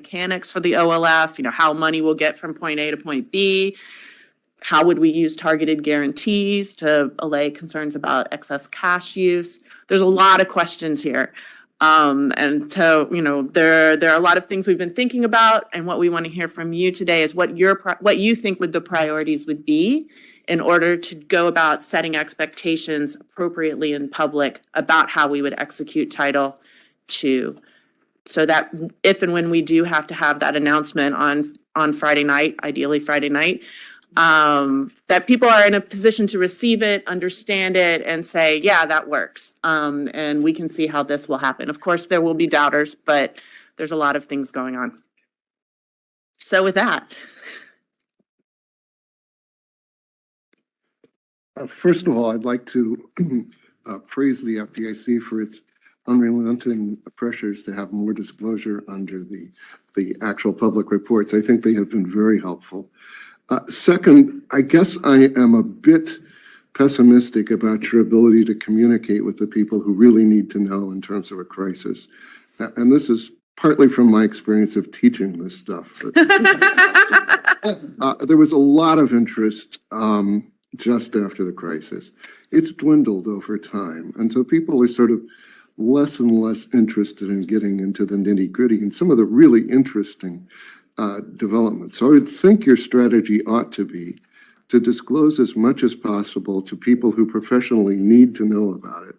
mechanics for the OLF, how money will get from point A to point B. How would we use targeted guarantees to allay concerns about excess cash use? There's a lot of questions here. And so, there are a lot of things we've been thinking about, and what we want to hear from you today is what you think the priorities would be in order to go about setting expectations appropriately in public about how we would execute Title II, so that if and when we do have to have that announcement on Friday night, ideally Friday night, that people are in a position to receive it, understand it, and say, yeah, that works. And we can see how this will happen. Of course, there will be doubters, but there's a lot of things going on. So with that. First of all, I'd like to praise the FDIC for its unrelenting pressures to have more disclosure under the actual public reports. I think they have been very helpful. Second, I guess I am a bit pessimistic about your ability to communicate with the people who really need to know in terms of a crisis. And this is partly from my experience of teaching this stuff. There was a lot of interest just after the crisis. It's dwindled over time. And so people are sort of less and less interested in getting into the nitty-gritty and some of the really interesting developments. So I would think your strategy ought to be to disclose as much as possible to people who professionally need to know about it.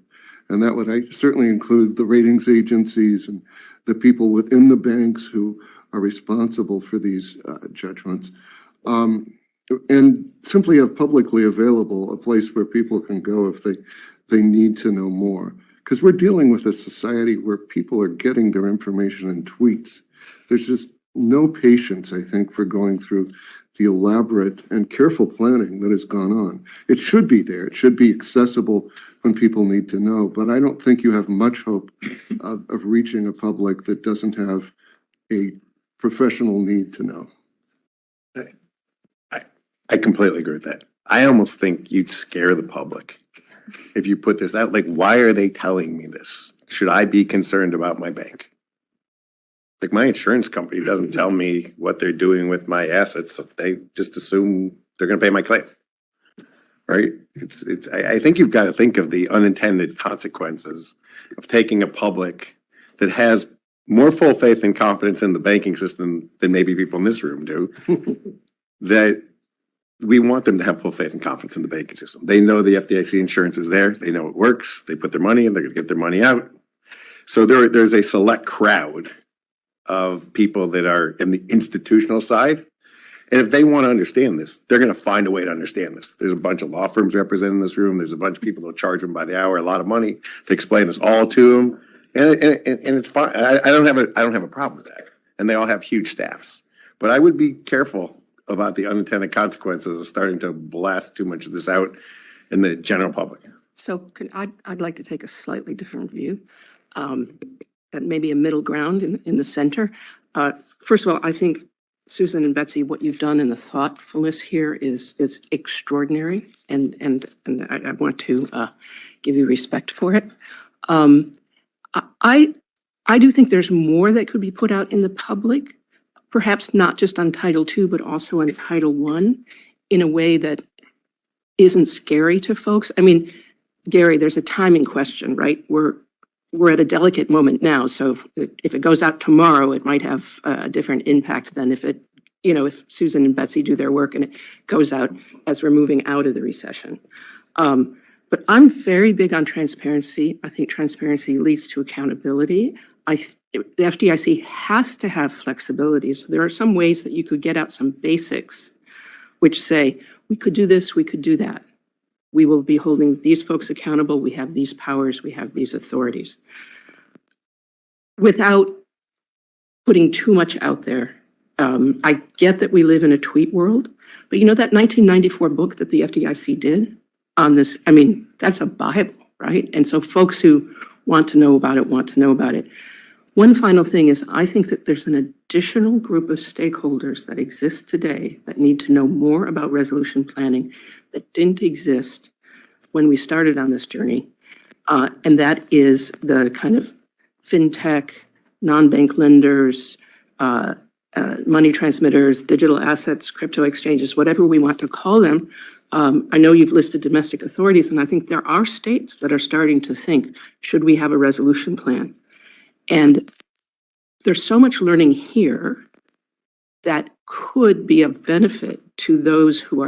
And that would certainly include the ratings agencies and the people within the banks who are responsible for these judgments. And simply have publicly available a place where people can go if they need to know more. Because we're dealing with a society where people are getting their information in tweets. There's just no patience, I think, for going through the elaborate and careful planning that has gone on. It should be there. It should be accessible when people need to know. But I don't think you have much hope of reaching a public that doesn't have a professional need to know. I completely agree with that. I almost think you'd scare the public if you put this out. Like, why are they telling me this? Should I be concerned about my bank? Like, my insurance company doesn't tell me what they're doing with my assets. They just assume they're going to pay my claim, right? I think you've got to think of the unintended consequences of taking a public that has more full faith and confidence in the banking system than maybe people in this room do. That we want them to have full faith and confidence in the banking system. They know the FDIC insurance is there. They know it works. They put their money in. They're going to get their money out. So there's a select crowd of people that are in the institutional side. And if they want to understand this, they're going to find a way to understand this. There's a bunch of law firms represented in this room. There's a bunch of people that will charge them by the hour a lot of money to explain this all to them. And it's fine. I don't have a problem with that. And they all have huge staffs. But I would be careful about the unintended consequences of starting to blast too much of this out in the general public. So I'd like to take a slightly different view, and maybe a middle ground in the center. First of all, I think, Susan and Betsy, what you've done and the thoughtfulness here is extraordinary, and I want to give you respect for it. I do think there's more that could be put out in the public, perhaps not just on Title II, but also on Title I, in a way that isn't scary to folks. I mean, Gary, there's a timing question, right? We're at a delicate moment now, so if it goes out tomorrow, it might have a different impact than if Susan and Betsy do their work and it goes out as we're moving out of the recession. But I'm very big on transparency. I think transparency leads to accountability. The FDIC has to have flexibility. So there are some ways that you could get out some basics, which say, we could do this, we could do that. We will be holding these folks accountable. We have these powers, we have these authorities. Without putting too much out there. I get that we live in a tweet world, but that 1994 book that the FDIC did on this, I mean, that's a Bible, right? And so folks who want to know about it. One final thing is, I think that there's an additional group of stakeholders that exist today that need to know more about resolution planning that didn't exist when we started on this journey. And that is the kind of fintech, non-bank lenders, money transmitters, digital assets, crypto exchanges, whatever we want to call them. I know you've listed domestic authorities, and I think there are states that are starting to think, should we have a resolution plan? And there's so much learning here that could be of benefit to those who are